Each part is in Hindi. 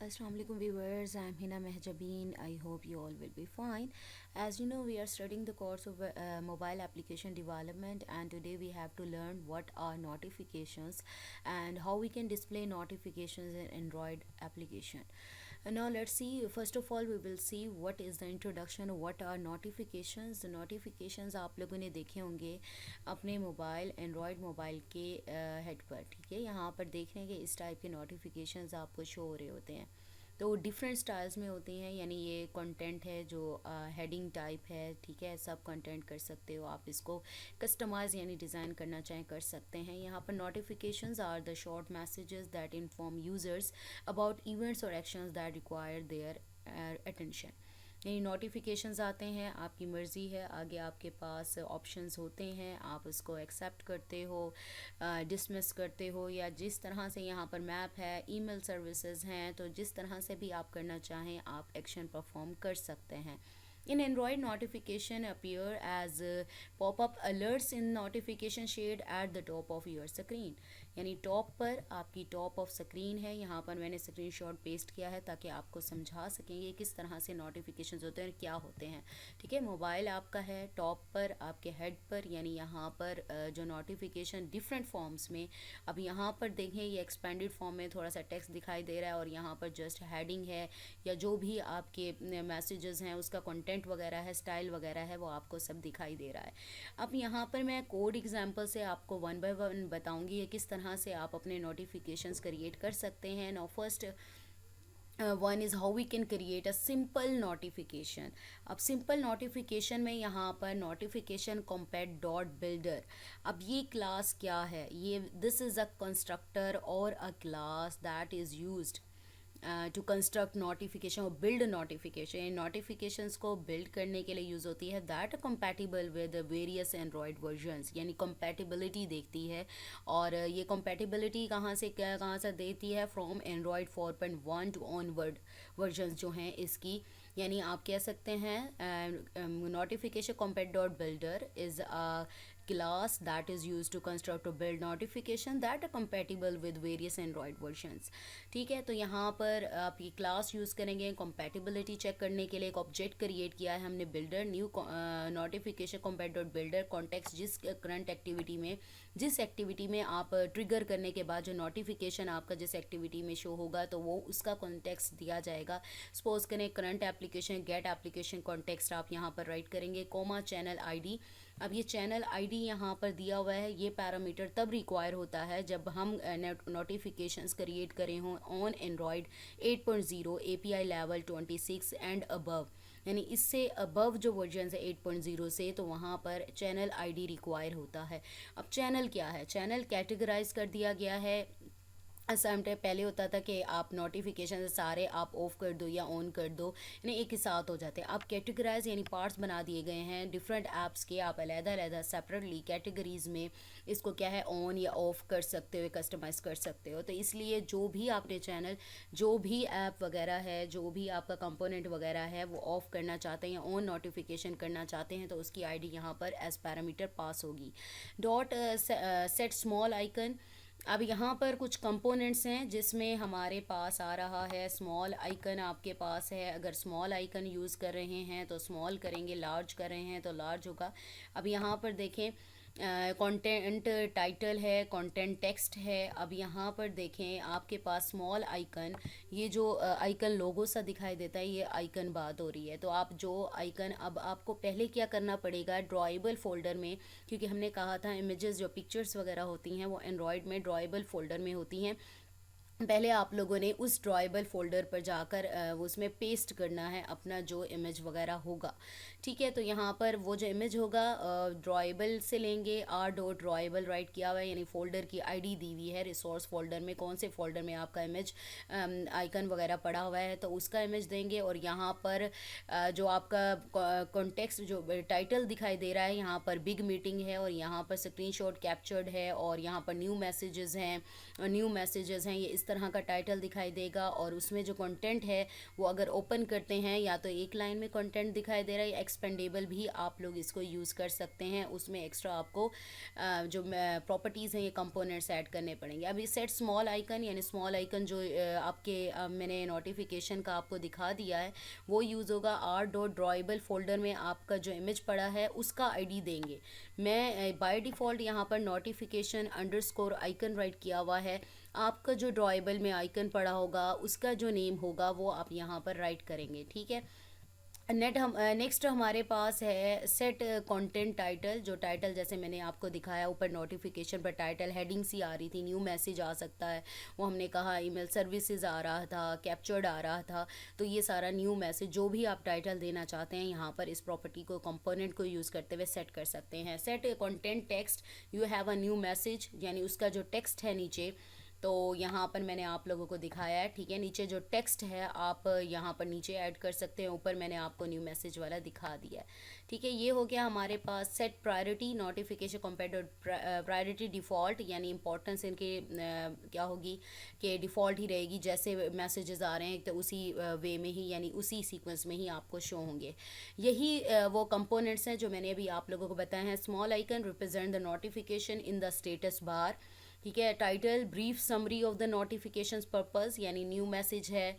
Assalamualaikum viewers, I'm Hina Mehjabeen. I hope you all will be fine. As you know, we are studying the course of mobile application development, and today we have to learn what are notifications and how we can display notifications in Android application. And now let's see. First of all, we will see what is the introduction. What are notifications? The notifications आप लोगों ने देखे होंगे अपने मोबाइल एंड्रॉयड मोबाइल के हेड पर, ठीक है। यहाँ पर देख रहे हैं कि इस टाइप के नोटिफिकेशंस आपको शो हो रहे होते हैं। तो डिफरेंट स्टाइल्स में होते हैं, यानी ये कंटेंट है जो हेडिंग टाइप है, ठीक है। सब कंटेंट कर सकते हो आप, इसको कस्टमाइज यानी डिज़ाइन करना चाहें कर सकते हैं। यहाँ पर notifications are the short messages that inform users about events और actions that require their attention. यानी नोटिफिकेशंस आते हैं, आपकी मर्ज़ी है, आगे आपके पास ऑप्शंस होते हैं, आप उसको एक्सेप्ट करते हो, डिसमिस करते हो, या जिस तरह से यहाँ पर मैप है, ईमेल सर्विसेज हैं, तो जिस तरह से भी आप करना चाहें आप एक्शन परफॉर्म कर सकते हैं। In Android, notification appear as pop-up alerts in notification shade at the top of your screen। यानी टॉप पर आपकी टॉप ऑफ स्क्रीन है। यहाँ पर मैंने स्क्रीनशॉट पेस्ट किया है ताकि आपको समझा सकेंगे किस तरह से नोटिफिकेशंस होते हैं और क्या होते हैं, ठीक है। मोबाइल आपका है टॉप पर, आपके हेड पर, यानी यहाँ पर जो नोटिफिकेशन डिफरेंट फॉर्म्स में, अब यहाँ पर देखें ये एक्सपेंडेड फॉर्म में थोड़ा सा टेक्स्ट दिखाई दे रहा है, और यहाँ पर जस्ट हेडिंग है या जो भी आपके मैसेजेस हैं उसका कंटेंट वगैरह है, स्टाइल वगैरह है, वो आपको सब दिखाई दे रहा है। अब यहाँ पर मैं कोड एग्जांपल से आपको वन बाय वन बताऊंगी ये किस तरह से आप अपने नोटिफिकेशंस क्रिएट कर सकते हैं। Now first one is how we can create a simple notification. अब सिंपल नोटिफिकेशन में यहाँ पर नोटिफिकेशन कॉम्पैट डॉट बिल्डर। अब ये क्लास क्या है, ये this is a constructor or a class that is used to construct notification or build notification. Notifications को बिल्ड करने के लिए यूज़ होती है that compatible with various Android versions, यानी कंपैटिबिलिटी देखती है। और ये कंपैटिबिलिटी कहाँ से देती है, from Android 4.1 to onward versions जो हैं इसकी। यानी आप कह सकते हैं notification compat dot builder is a class that is used to construct or build notification that are compatible with various Android versions। ठीक है, तो यहाँ पर आप ये क्लास यूज़ करेंगे compatibility चेक करने के लिए। एक ऑब्जेक्ट क्रिएट किया है हमने builder, new notification compat dot builder, context जिस करंट एक्टिविटी में, जिस एक्टिविटी में आप ट्रिगर करने के बाद जो नोटिफिकेशन आपका जिस एक्टिविटी में शो होगा तो वो उसका कॉन्टेक्स्ट दिया जाएगा। सपोज करें current application get application context आप यहाँ पर राइट करेंगे, कोमा चैनल आईडी। अब ये चैनल आईडी यहाँ पर दिया हुआ है, ये पैरामीटर तब रिक्वायर होता है जब हम नोटिफिकेशंस क्रिएट करें हों on Android 8.0 API level 26 and above, यानी इससे अबव जो वर्जन है 8.0 से, तो वहाँ पर चैनल आईडी रिक्वायर होता है। अब चैनल क्या है, चैनल कैटेगराइज कर दिया गया है। सम टाइम पहले होता था कि आप नोटिफिकेशन सारे आप ऑफ कर दो या ऑन कर दो, यानी एक ही साथ हो जाते हैं। आप कैटेगराइज यानी पार्ट्स बना दिए गए हैं डिफरेंट ऐप्स के, आप अलग-अलग सेपरेटली कैटेगरीज में इसको क्या है ऑन या ऑफ कर सकते हो, कस्टमाइज़ कर सकते हो। तो इसलिए जो भी आपने चैनल, जो भी ऐप वगैरह है, जो भी आपका कंपोनेंट वगैरह है वो ऑफ करना चाहते हैं या ऑन नोटिफिकेशन करना चाहते हैं तो उसकी आईडी यहाँ पर एज पैरामीटर पास होगी। Dot set small icon. अब यहाँ पर कुछ कंपोनेंट्स हैं जिसमें हमारे पास आ रहा है स्मॉल आइकन आपके पास है। अगर स्मॉल आइकन यूज़ कर रहे हैं तो स्मॉल करेंगे, लार्ज कर रहे हैं तो लार्ज होगा। अब यहाँ पर देखें कंटेंट टाइटल है, कंटेंट टेक्स्ट है। अब यहाँ पर देखें आपके पास स्मॉल आइकन, ये जो आइकन लोगो सा दिखाई देता है, ये आइकन बात हो रही है। तो आप जो आइकन, अब आपको पहले क्या करना पड़ेगा ड्रॉएबल फोल्डर में, क्योंकि हमने कहा था इमेजेस जो पिक्चर्स वगैरह होती हैं वो एंड्रॉयड में ड्रॉएबल फोल्डर में होती हैं। पहले आप लोगों ने उस ड्रॉएबल फोल्डर पर जाकर उसमें पेस्ट करना है अपना जो इमेज वगैरह होगा, ठीक है। तो यहाँ पर वो जो इमेज होगा ड्रॉएबल से लेंगे, आर डॉट ड्रॉएबल राइट किया हुआ है, यानी फोल्डर की आईडी दी हुई है रिसोर्स फोल्डर में, कौन से फोल्डर में आपका इमेज आइकन वगैरह पड़ा हुआ है तो उसका इमेज देंगे। और यहाँ पर जो आपका कॉन्टेक्स्ट जो टाइटल दिखाई दे रहा है, यहाँ पर बिग मीटिंग है और यहाँ पर स्क्रीनशॉट कैप्चर्ड है और यहाँ पर न्यू मैसेजेस हैं, ये इस इस तरह का टाइटल दिखाई देगा और उसमें जो कंटेंट है वो अगर ओपन करते हैं या तो एक लाइन में कंटेंट दिखाई दे रहा है, या एक्सपेंडेबल भी आप लोग इसको यूज़ कर सकते हैं। उसमें एक्स्ट्रा आपको जो प्रॉपर्टीज़ हैं ये कंपोनेंट्स ऐड करने पड़ेंगे। अभी सेट स्मॉल आइकन, यानी स्मॉल आइकन जो आपके मैंने नोटिफिकेशन का आपको दिखा दिया है वो यूज़ होगा। r.drawable फोल्डर में आपका जो इमेज पड़ा है उसका आईडी देंगे। मैं बाय डिफ़ॉल्ट यहाँ पर नोटिफिकेशन अंडरस्कोर आइकन राइट किया हुआ है। आपका जो ड्रॉएबल में आइकन पड़ा होगा उसका जो नेम होगा वो आप यहाँ पर राइट करेंगे, ठीक है। नेक्स्ट हमारे पास है सेट कंटेंट टाइटल। जो टाइटल जैसे मैंने आपको दिखाया ऊपर नोटिफिकेशन पर टाइटल हेडिंग सी आ रही थी, न्यू मैसेज आ सकता है, वो हमने कहा ईमेल सर्विसेज आ रहा था, कैप्चर्ड आ रहा था, तो ये सारा न्यू मैसेज जो भी आप टाइटल देना चाहते हैं यहाँ पर इस प्रॉपर्टी को कंपोनेंट को यूज़ करते हुए सेट कर सकते हैं। Set content text, you have a new message, यानी उसका जो टेक्स्ट है नीचे, तो यहाँ पर मैंने आप लोगों को दिखाया है, ठीक है। नीचे जो टेक्स्ट है आप यहाँ पर नीचे ऐड कर सकते हैं, ऊपर मैंने आपको न्यू मैसेज वाला दिखा दिया है, ठीक है। ये हो गया हमारे पास set priority notification compare to priority default, यानी इंपॉर्टेंस इनके क्या होगी कि डिफ़ॉल्ट ही रहेगी, जैसे मैसेजेस आ रहे हैं तो उसी वे में ही, यानी उसी सीक्वेंस में ही आपको शो होंगे। यही वो कंपोनेंट्स हैं जो मैंने अभी आप लोगों को बताए हैं। Small icon represent the notification in the status bar, ठीक है। Title brief summary of the notifications purpose, यानी न्यू मैसेज है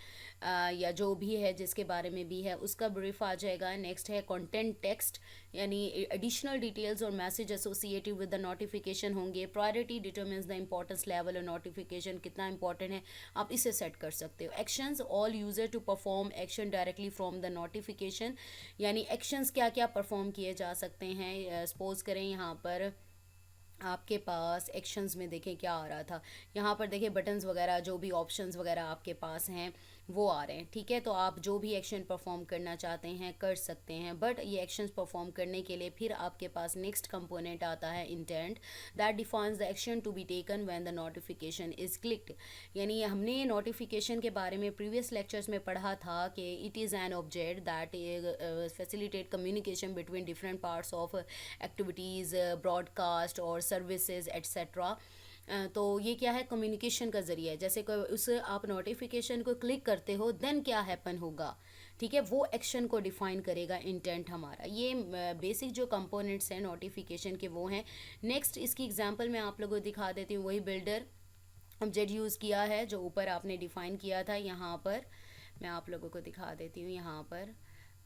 या जो भी है जिसके बारे में भी है उसका ब्रीफ आ जाएगा। नेक्स्ट है कंटेंट टेक्स्ट, यानी एडिशनल डिटेल्स और message associated with the notification होंगे। Priority determines the importance level और नोटिफिकेशन कितना इंपॉर्टेंट है आप इसे सेट कर सकते हो। Actions, allow user to perform action directly from the notification, यानी एक्शंस क्या क्या परफॉर्म किए जा सकते हैं। सपोज करें यहाँ पर आपके पास एक्शंस में देखें क्या आ रहा था, यहाँ पर देखिए बटन्स वगैरह जो भी ऑप्शंस वगैरह आपके पास हैं वो आ रहे हैं, ठीक है। तो आप जो भी एक्शन परफॉर्म करना चाहते हैं कर सकते हैं, बट ये एक्शंस परफॉर्म करने के लिए फिर आपके पास नेक्स्ट कंपोनेंट आता है intent, that defines the action to be taken when the notification is clicked. यानी हमने नोटिफिकेशन के बारे में प्रीवियस लेक्चर्स में पढ़ा था कि it is an object that facilitate communication between different parts of activities, broadcast और सर्विसेज एट्सेट्रा। तो ये क्या है, कम्युनिकेशन का ज़रिया है। जैसे उस आप नोटिफिकेशन को क्लिक करते हो देन क्या हैपन होगा, ठीक है, वो एक्शन को डिफाइन करेगा इंटेंट हमारा। ये बेसिक जो कंपोनेंट्स हैं नोटिफिकेशन के वो हैं। नेक्स्ट इसकी एग्जांपल मैं आप लोगों को दिखा देती हूँ। वही बिल्डर ऑब्जेक्ट यूज़ किया है जो ऊपर आपने डिफाइन किया था, यहाँ पर मैं आप लोगों को दिखा देती हूँ। यहाँ पर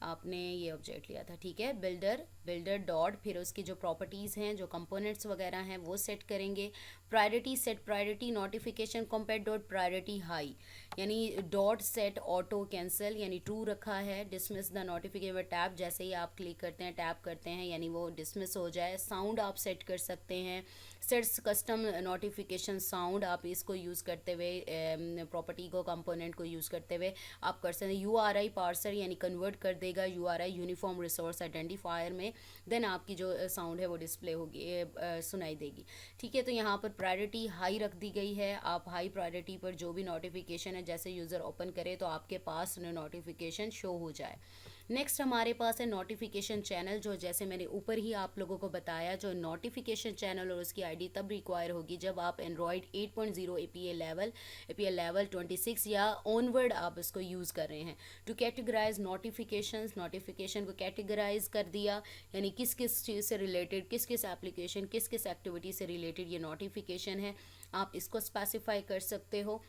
आपने ये ऑब्जेक्ट लिया था, ठीक है, बिल्डर डॉट, फिर उसकी जो प्रॉपर्टीज़ हैं जो कंपोनेंट्स वगैरह हैं वो सेट करेंगे। Priority, set priority notification compare dot priority high, यानी डॉट सेट ऑटो कैंसिल, यानी ट्रू रखा है। डिसमिस द नोटिफिकेशन टैब, जैसे ही आप क्लिक करते हैं टैप करते हैं यानी वो डिसमिस हो जाए। साउंड आप सेट कर सकते हैं, सेट्स कस्टम नोटिफिकेशन साउंड, आप इसको यूज़ करते हुए प्रॉपर्टी को कंपोनेंट को यूज़ करते हुए आप कर सकते हैं। URI पार्सर, यानी कन्वर्ट कर देगा URI यूनिफॉर्म रिसोर्स आइडेंटिफायर में, देन आपकी जो साउंड है वो डिस्प्ले होगी, सुनाई देगी, ठीक है। तो यहाँ पर प्रायोरिटी हाई रख दी गई है। आप हाई प्रायोरिटी पर जो भी नोटिफिकेशन है जैसे यूज़र ओपन करे तो आपके पास नोटिफिकेशन शो हो जाए। नेक्स्ट हमारे पास है नोटिफिकेशन चैनल, जो जैसे मैंने ऊपर ही आप लोगों को बताया, जो नोटिफिकेशन चैनल और उसकी आईडी तब रिक्वायर होगी जब आप एंड्रॉयड 8.0 API लेवल 26 या ऑनवर्ड आप इसको यूज़ कर रहे हैं। टू कैटेगराइज नोटिफिकेशन को कैटेगराइज कर दिया, यानी किस किस चीज़ से रिलेटेड, किस किस एप्लीकेशन, किस किस एक्टिविटी से रिलेटेड ये नोटिफिकेशन है, आप इसको स्पेसिफाई कर सकते हो।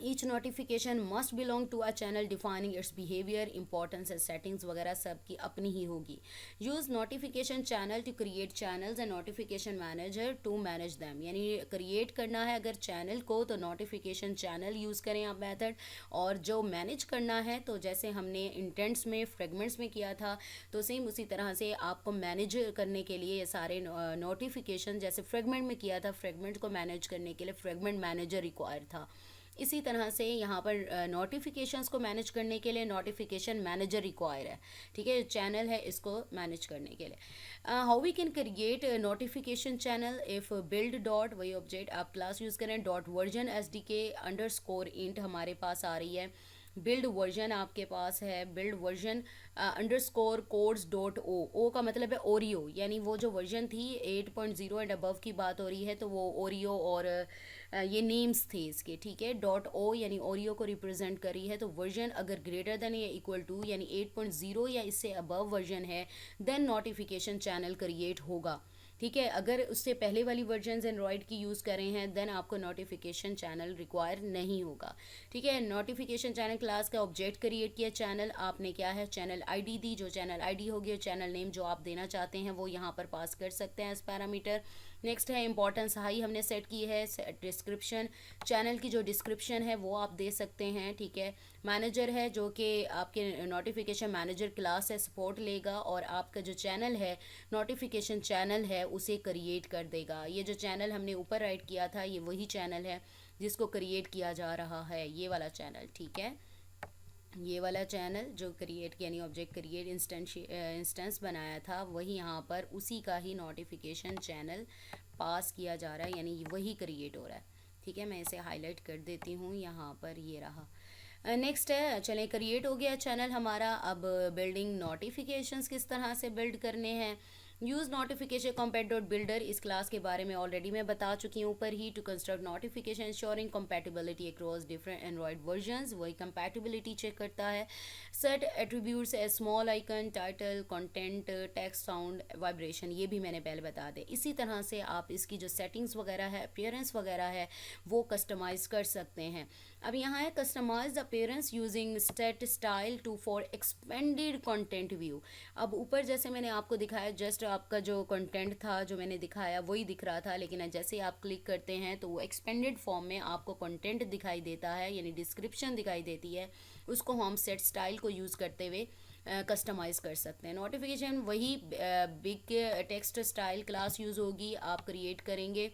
Each notification must belong to a channel defining its behaviour, importance and settings वगैरह सब की अपनी ही होगी। Use notification channel to create channels and notification manager to manage them, यानी क्रिएट करना है अगर चैनल को तो नोटिफिकेशन चैनल यूज़ करें आप मेथड, और जो मैनेज करना है तो जैसे हमने इंटेंट्स में फ्रेगमेंट्स में किया था तो सेम उसी तरह से आपको मैनेज करने के लिए ये सारे नोटिफिकेशन जैसे फ्रेगमेंट में किया था, फ्रेगमेंट को मैनेज करने के लिए फ्रेगमेंट मैनेजर रिक्वायर था। इसी तरह से यहाँ पर नोटिफिकेशंस को मैनेज करने के लिए नोटिफिकेशन मैनेजर रिक्वायर है, ठीक है, चैनल है इसको मैनेज करने के लिए। How we can create notification channel, if build dot, वही ऑब्जेक्ट आप क्लास यूज़ करें, dot version SDK underscore int हमारे पास आ रही है। बिल्ड वर्जन आपके पास है, build version underscore codes dot O का मतलब है ओरियो, यानी वो जो वर्जन थी 8.0 एंड अबव की बात हो रही है, तो वो ओरियो और ये नेम्स थे इसके, ठीक है। डॉट ओ यानी ओरियो को रिप्रेजेंट कर रही है, तो वर्जन अगर ग्रेटर देन या इक्वल टू यानी 8.0 या इससे अबव वर्जन है, देन नोटिफिकेशन चैनल क्रिएट होगा, ठीक है। अगर उससे पहले वाली वर्जन एंड्रॉयड की यूज़ कर रहे हैं, देन आपको नोटिफिकेशन चैनल रिक्वायर नहीं होगा, ठीक है। नोटिफिकेशन चैनल क्लास का ऑब्जेक्ट क्रिएट किया, चैनल आपने क्या है चैनल आईडी दी, जो चैनल आईडी होगी, चैनल नेम जो आप देना चाहते हैं वो यहाँ पर पास कर सकते हैं एज पैरामीटर। नेक्स्ट है इंपॉर्टेंस हाई हमने सेट की है। डिस्क्रिप्शन, चैनल की जो डिस्क्रिप्शन है वो आप दे सकते हैं, ठीक है। मैनेजर है जो कि आपके नोटिफिकेशन मैनेजर क्लास है, सपोर्ट लेगा और आपका जो चैनल है नोटिफिकेशन चैनल है उसे क्रिएट कर देगा। ये जो चैनल हमने ऊपर राइट किया था ये वही चैनल है जिसको क्रिएट किया जा रहा है, ये वाला चैनल, ठीक है। ये वाला चैनल जो क्रिएट यानी ऑब्जेक्ट क्रिएट इंस्टेंस बनाया था वही यहाँ पर उसी का ही नोटिफिकेशन चैनल पास किया जा रहा है, यानी वही क्रिएट हो रहा है, ठीक है। मैं इसे हाईलाइट कर देती हूँ, यहाँ पर ये रहा। नेक्स्ट है, चलें क्रिएट हो गया चैनल हमारा। अब बिल्डिंग नोटिफिकेशंस किस तरह से बिल्ड करने हैं। Use notification compat dot builder, इस क्लास के बारे में ऑलरेडी मैं बता चुकी हूँ ऊपर ही। To construct notification ensuring compatibility across different Android versions, वही कंपैटिबिलिटी चेक करता है। Set attributes a small icon, title, content, text, sound, vibration, ये भी मैंने पहले बता दें। इसी तरह से आप इसकी जो सेटिंग्स वगैरह है, अपीयरेंस वगैरह है, वो कस्टमाइज़ कर सकते हैं। अब यहाँ है customise appearance using state style to for expanded content view. अब ऊपर जैसे मैंने आपको दिखाया, जस्ट आपका जो कंटेंट था जो मैंने दिखाया वही दिख रहा था, लेकिन जैसे आप क्लिक करते हैं तो वो एक्सपेंडेड फॉर्म में आपको कंटेंट दिखाई देता है, यानी डिस्क्रिप्शन दिखाई देती है। उसको हम सेट स्टाइल को यूज़ करते हुए कस्टमाइज़ कर सकते हैं। नोटिफिकेशन वही big text style class use होगी, आप क्रिएट करेंगे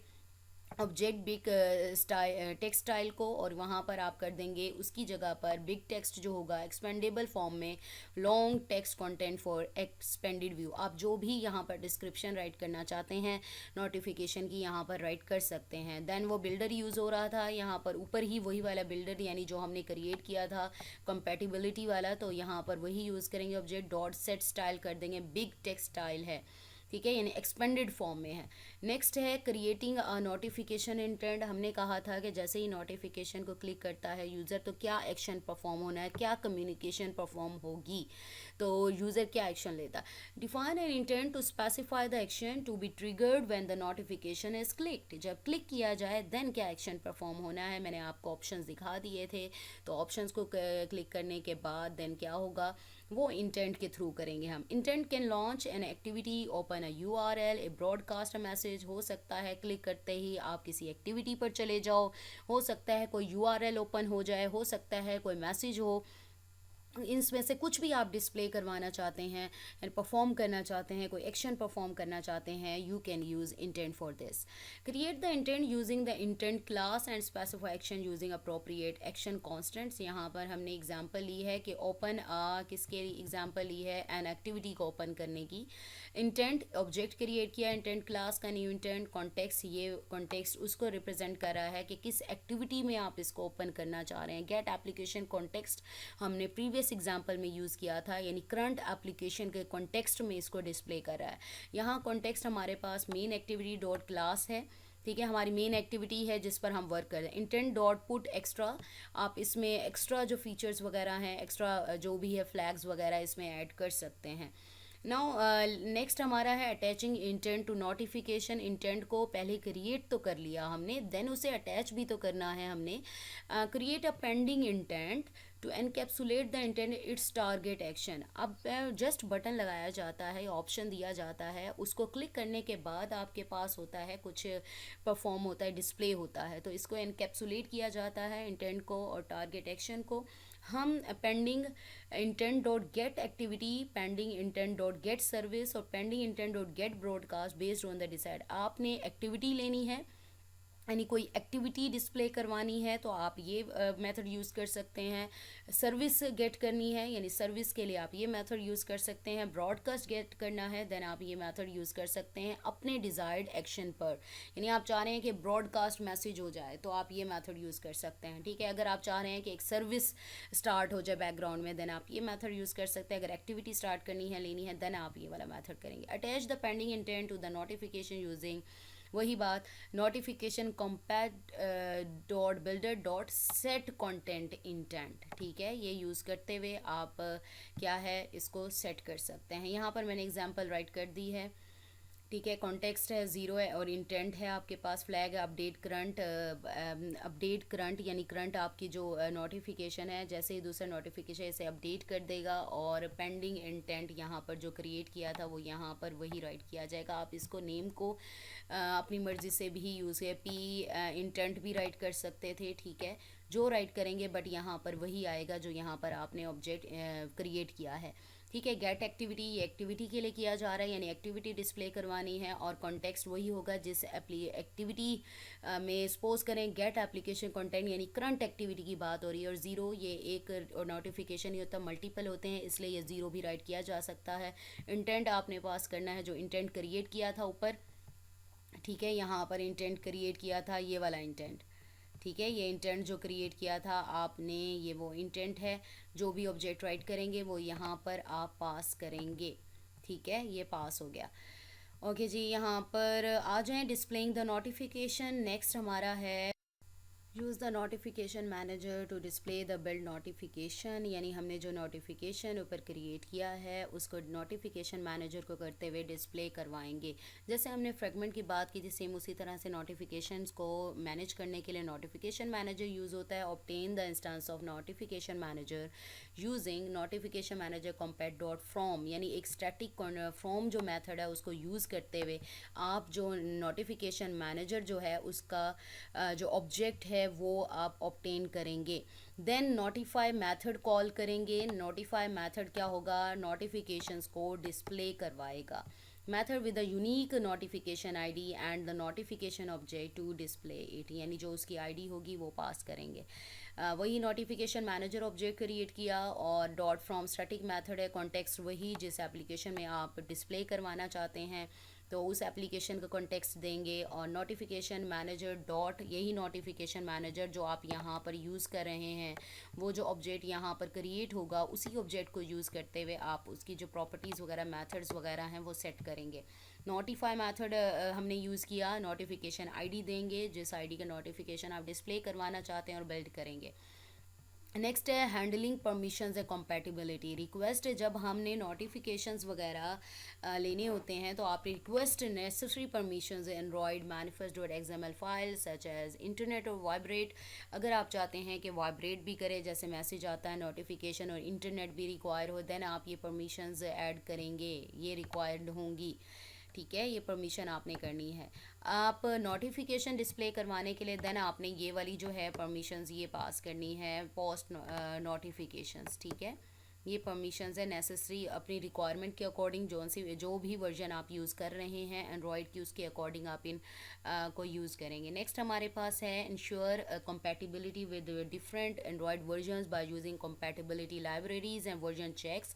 object big style text style को, और वहाँ पर आप कर देंगे उसकी जगह पर बिग टेक्स्ट जो होगा एक्सपेंडेबल फॉर्म में long text content for expanded view. आप जो भी यहाँ पर डिस्क्रिप्शन राइट करना चाहते हैं नोटिफिकेशन की यहाँ पर राइट कर सकते हैं। देन वो बिल्डर यूज़ हो रहा था यहाँ पर ऊपर ही, वही वाला बिल्डर यानी जो हमने क्रिएट किया था कंपैटिबिलिटी वाला, तो यहाँ पर वही यूज़ करेंगे। ऑब्जेक्ट डॉट सेट स्टाइल कर देंगे, बिग टेक्स्ट स्टाइल है, ठीक है, यानी एक्सपेंडेड फॉर्म में है। नेक्स्ट है क्रिएटिंग अ नोटिफिकेशन इंटेंट। हमने कहा था कि जैसे ही नोटिफिकेशन को क्लिक करता है यूज़र तो क्या एक्शन परफॉर्म होना है, क्या कम्युनिकेशन परफॉर्म होगी, तो यूज़र क्या एक्शन लेता है। Define an intent to specify the action to be triggered when the notification is clicked. जब क्लिक किया जाए देन क्या एक्शन परफॉर्म होना है। मैंने आपको ऑप्शंस दिखा दिए थे, तो ऑप्शंस को क्लिक करने के बाद देन क्या होगा वो इंटेंट के थ्रू करेंगे हम। Intent can launch an activity, open a URL, A broadcast a message. हो सकता है क्लिक करते ही आप किसी एक्टिविटी पर चले जाओ, हो सकता है कोई यूआरएल ओपन हो जाए, हो सकता है कोई मैसेज हो, इनमें से कुछ भी आप डिस्प्ले करवाना चाहते हैं एंड परफॉर्म करना चाहते हैं, कोई एक्शन परफॉर्म करना चाहते हैं, you can use intent for this. Create the intent using the intent class and specify action using appropriate action constants. यहाँ पर हमने एग्जांपल ली है कि ओपन किसके एग्जांपल ली है, एन एक्टिविटी को ओपन करने की। इंटेंट ऑब्जेक्ट क्रिएट किया, इंटेंट क्लास का न्यू इंटेंट, कॉन्टेक्स्ट, ये कॉन्टेक्स्ट उसको रिप्रेजेंट कर रहा है कि किस एक्टिविटी में आप इसको ओपन करना चाह रहे हैं। गेट एप्लीकेशन कॉन्टेक्स्ट हमने प्रीवियस एग्जांपल में यूज़ किया था, यानी करंट एप्लीकेशन के कॉन्टेक्स्ट में इसको डिस्प्ले कर रहा है। यहाँ कॉन्टेक्स्ट हमारे पास मेन एक्टिविटी डॉट क्लास है, ठीक है, हमारी मेन एक्टिविटी है जिस पर हम वर्क कर रहे हैं। इंटेंट डॉट पुट एक्स्ट्रा, आप इसमें एक्स्ट्रा जो फीचर्स वगैरह हैं, एक्स्ट्रा जो भी है फ्लैग्स वगैरह इसमें ऐड कर सकते हैं। नाउ नेक्स्ट हमारा है attaching intent to notification. Intent को पहले क्रिएट तो कर लिया हमने, देन उसे अटैच भी तो करना है हमने। Create a pending intent to encapsulate the intent its target action. अब जस्ट बटन लगाया जाता है, ऑप्शन दिया जाता है, उसको क्लिक करने के बाद आपके पास होता है कुछ परफॉर्म होता है, डिस्प्ले होता है, तो इसको एनकैप्सुलेट किया जाता है इंटेंट को और टारगेट एक्शन को। हम pending intent dot get activity, pending intent dot get service और pending intent dot get broadcast based on the decide. आपने एक्टिविटी लेनी है यानी कोई एक्टिविटी डिस्प्ले करवानी है तो आप ये मेथड यूज़ कर सकते हैं। सर्विस गेट करनी है यानी सर्विस के लिए आप ये मेथड यूज़ कर सकते हैं। ब्रॉडकास्ट गेट करना है देन आप ये मेथड यूज़ कर सकते हैं अपने डिज़ायर्ड एक्शन पर, यानी आप चाह रहे हैं कि ब्रॉडकास्ट मैसेज हो जाए तो आप ये मेथड यूज़ कर सकते हैं। ठीक है, अगर आप चाह रहे हैं कि एक सर्विस स्टार्ट हो जाए बैकग्राउंड में देन आप ये मेथड यूज़ कर सकते हैं। अगर एक्टिविटी स्टार्ट करनी है लेनी है देन आप ये वाला मेथड करेंगे। Attach the pending intent to the notification using, वही बात, notification compat dot builder dot set content intent. ठीक है, ये यूज़ करते हुए आप क्या है इसको सेट कर सकते हैं। यहाँ पर मैंने एग्जांपल राइट कर दी है। ठीक है, कॉन्टेक्स्ट है ज़ीरो है और इंटेंट है आपके पास, फ्लैग है अपडेट करंट, अपडेट करंट यानी करंट आपकी जो नोटिफिकेशन है जैसे ही दूसरा नोटिफिकेशन इसे अपडेट कर देगा, और पेंडिंग इंटेंट यहाँ पर जो क्रिएट किया था वो यहाँ पर वही राइट किया जाएगा। आप इसको नेम को अपनी मर्ज़ी से भी यूज़ है, पी इंटेंट भी राइट कर सकते थे। ठीक है, जो राइट करेंगे बट यहाँ पर वही आएगा जो यहाँ पर आपने ऑब्जेक्ट क्रिएट किया है। ठीक है, गेट एक्टिविटी, ये एक्टिविटी के लिए किया जा रहा है यानी एक्टिविटी डिस्प्ले करवानी है, और कॉन्टेक्स्ट वही होगा जिस एक्टिविटी में सपोज करें गेट एप्लीकेशन कंटेंट यानी करंट एक्टिविटी की बात हो रही है, और ज़ीरो ये एक नोटिफिकेशन ही होता है, मल्टीपल होते हैं इसलिए ये ज़ीरो भी राइट किया जा सकता है। इंटेंट आपने पास करना है जो इंटेंट क्रिएट किया था ऊपर। ठीक है, यहाँ पर इंटेंट क्रिएट किया था ये वाला इंटेंट। ठीक है, ये इंटेंट जो क्रिएट किया था आपने ये वो इंटेंट है। जो भी ऑब्जेक्ट राइट करेंगे वो यहाँ पर आप पास करेंगे। ठीक है, ये पास हो गया। ओके जी, यहाँ पर आ जाएं डिस्प्लेइंग द नोटिफिकेशन। नेक्स्ट हमारा है use the notification manager to display the build notification, यानी हमने जो नोटिफिकेशन ऊपर क्रिएट किया है उसको नोटिफिकेशन मैनेजर को करते हुए डिस्प्ले करवाएंगे। जैसे हमने फ्रेगमेंट की बात की थी सेम उसी तरह से नोटिफिकेशंस को मैनेज करने के लिए नोटिफिकेशन मैनेजर यूज़ होता है। Obtain the instance of notification manager using notification manager compat dot from, यानी एक स्टैटिक फ्रॉम जो मेथड है उसको यूज़ करते हुए आप जो नोटिफिकेशन मैनेजर जो है उसका जो ऑब्जेक्ट है वो आप ऑब्टेन करेंगे। देन नोटिफाई मेथड कॉल करेंगे। नोटिफाई मेथड क्या होगा, नोटिफिकेशंस को डिस्प्ले करवाएगा। Method with the unique notification ID and the notification object to display it, यानी जो उसकी आईडी होगी वो पास करेंगे। वही नोटिफिकेशन मैनेजर ऑब्जेक्ट क्रिएट किया, और डॉट फ्रॉम स्टैटिक मेथड है, कॉन्टेक्स्ट वही जिस एप्लीकेशन में आप डिस्प्ले करवाना चाहते हैं तो उस एप्लीकेशन का कॉन्टेक्स्ट देंगे, और नोटिफिकेशन मैनेजर डॉट यही नोटिफिकेशन मैनेजर जो आप यहाँ पर यूज़ कर रहे हैं वो जो ऑब्जेक्ट यहाँ पर क्रिएट होगा उसी ऑब्जेक्ट को यूज़ करते हुए आप उसकी जो प्रॉपर्टीज़ वगैरह मेथड्स वगैरह हैं वो सेट करेंगे। नोटिफाई मेथड हमने यूज़ किया, नोटिफिकेशन आईडी देंगे जिस आईडी का नोटिफिकेशन आप डिस्प्ले करवाना चाहते हैं और बिल्ड करेंगे। नेक्स्ट है हैंडलिंग परमिशंस है कंपैटिबिलिटी। रिक्वेस्ट जब हमने नोटिफिकेशंस वगैरह लेने होते हैं तो आप request necessary permissions Android manifest dot XML file such as internet और वाइब्रेट, अगर आप चाहते हैं कि वाइब्रेट भी करे जैसे मैसेज आता है नोटिफिकेशन और इंटरनेट भी रिक्वायर हो देन आप ये परमिशंस ऐड करेंगे, ये रिक्वायर्ड होंगी। ठीक है, ये परमिशन आपने करनी है। आप नोटिफिकेशन डिस्प्ले करवाने के लिए देन आपने ये वाली जो है परमिशंस ये पास करनी है पोस्ट नोटिफिकेशंस। ठीक है, ये परमिशंस है नेसेसरी अपनी रिक्वायरमेंट के अकॉर्डिंग जो भी वर्जन आप यूज़ कर रहे हैं एंड्रॉयड की उसके अकॉर्डिंग आप इन को यूज़ करेंगे। नेक्स्ट हमारे पास है ensure compatibility with different Android versions by using compatibility libraries and version checks.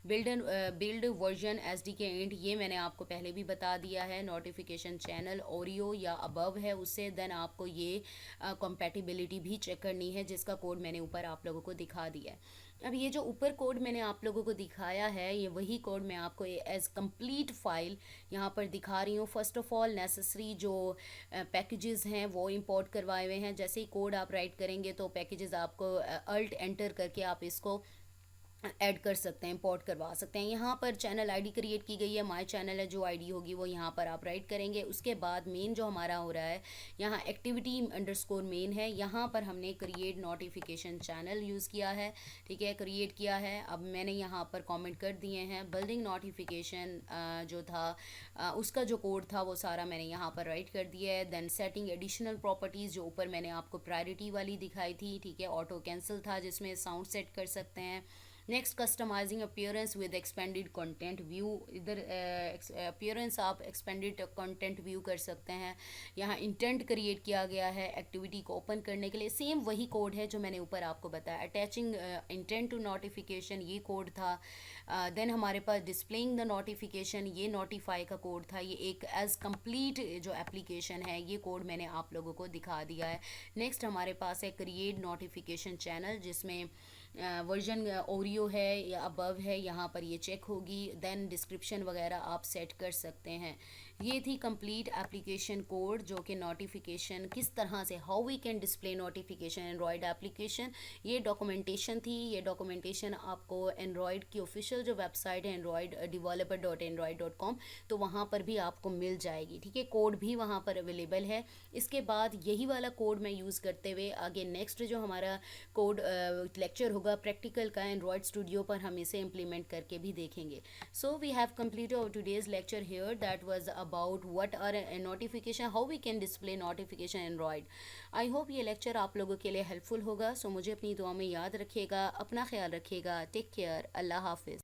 Build version SDK int, ये मैंने आपको पहले भी बता दिया है। नोटिफिकेशन चैनल ओरियो या अबव है उससे देन आपको ये कंपैटिबिलिटी भी चेक करनी है जिसका कोड मैंने ऊपर आप लोगों को दिखा दिया है। अब ये जो ऊपर कोड मैंने आप लोगों को दिखाया है ये वही कोड मैं आपको एज कंप्लीट फाइल यहाँ पर दिखा रही हूँ। फर्स्ट ऑफ ऑल नेसेसरी जो पैकेजेस हैं वो इंपोर्ट करवाए हुए हैं। जैसे ही कोड आप राइट करेंगे तो पैकेजेस आपको अल्ट एंटर करके आप इसको ऐड कर सकते हैं, इंपोर्ट करवा सकते हैं। यहाँ पर चैनल आईडी क्रिएट की गई है, माय चैनल है, जो आईडी होगी वो यहाँ पर आप राइट करेंगे। उसके बाद मेन जो हमारा हो रहा है यहाँ एक्टिविटी अंडरस्कोर मेन है, यहाँ पर हमने क्रिएट नोटिफिकेशन चैनल यूज़ किया है। ठीक है, क्रिएट किया है। अब मैंने यहाँ पर कमेंट कर दिए हैं। बिल्डिंग नोटिफिकेशन जो था उसका जो कोड था वो सारा मैंने यहाँ पर राइट कर दिया है। देन सेटिंग एडिशनल प्रॉपर्टीज़ जो ऊपर मैंने आपको प्रायोरिटी वाली दिखाई थी। ठीक है, ऑटो कैंसिल था जिसमें साउंड सेट कर सकते हैं। Next, customising appearance with expanded content view. इधर अपीयरेंस आप एक्सपेंडेड कंटेंट व्यू कर सकते हैं। यहाँ इंटेंट क्रिएट किया गया है एक्टिविटी को ओपन करने के लिए, सेम वही कोड है जो मैंने ऊपर आपको बताया। अटैचिंग इंटेंट टू नोटिफिकेशन, ये कोड था। देन हमारे पास डिस्प्लेइंग द नोटिफिकेशन, ये नोटिफाई का कोड था। ये एक एज कंप्लीट जो एप्लीकेशन है, ये कोड मैंने आप लोगों को दिखा दिया है। नेक्स्ट हमारे पास है क्रिएट नोटिफिकेशन चैनल, जिसमें वर्जन ओरियो है या अबव है, यहाँ पर ये चेक होगी। देन डिस्क्रिप्शन वगैरह आप सेट कर सकते हैं। ये थी कंप्लीट एप्लीकेशन कोड, जो कि नोटिफिकेशन किस तरह से, how we can display notification Android application, ये डॉक्यूमेंटेशन थी। ये डॉक्यूमेंटेशन आपको एंड्रॉयड की ऑफिशियल जो वेबसाइट है androiddeveloper.android.com, तो वहाँ पर भी आपको मिल जाएगी। ठीक है, कोड भी वहाँ पर अवेलेबल है। इसके बाद यही वाला कोड मैं यूज़ करते हुए आगे नेक्स्ट जो हमारा कोड लेक्चर होगा प्रैक्टिकल का एंड्रॉयड स्टूडियो पर, हम इसे इम्प्लीमेंट करके भी देखेंगे। So we have completed our today's lecture here, that was about what are a notification, how we can display notification Android. I hope ये लेक्चर आप लोगों के लिए हेल्पफुल होगा। सो मुझे अपनी दुआ में याद रखिएगा, अपना ख्याल रखिएगा। टेक केयर, अल्लाह हाफिज़।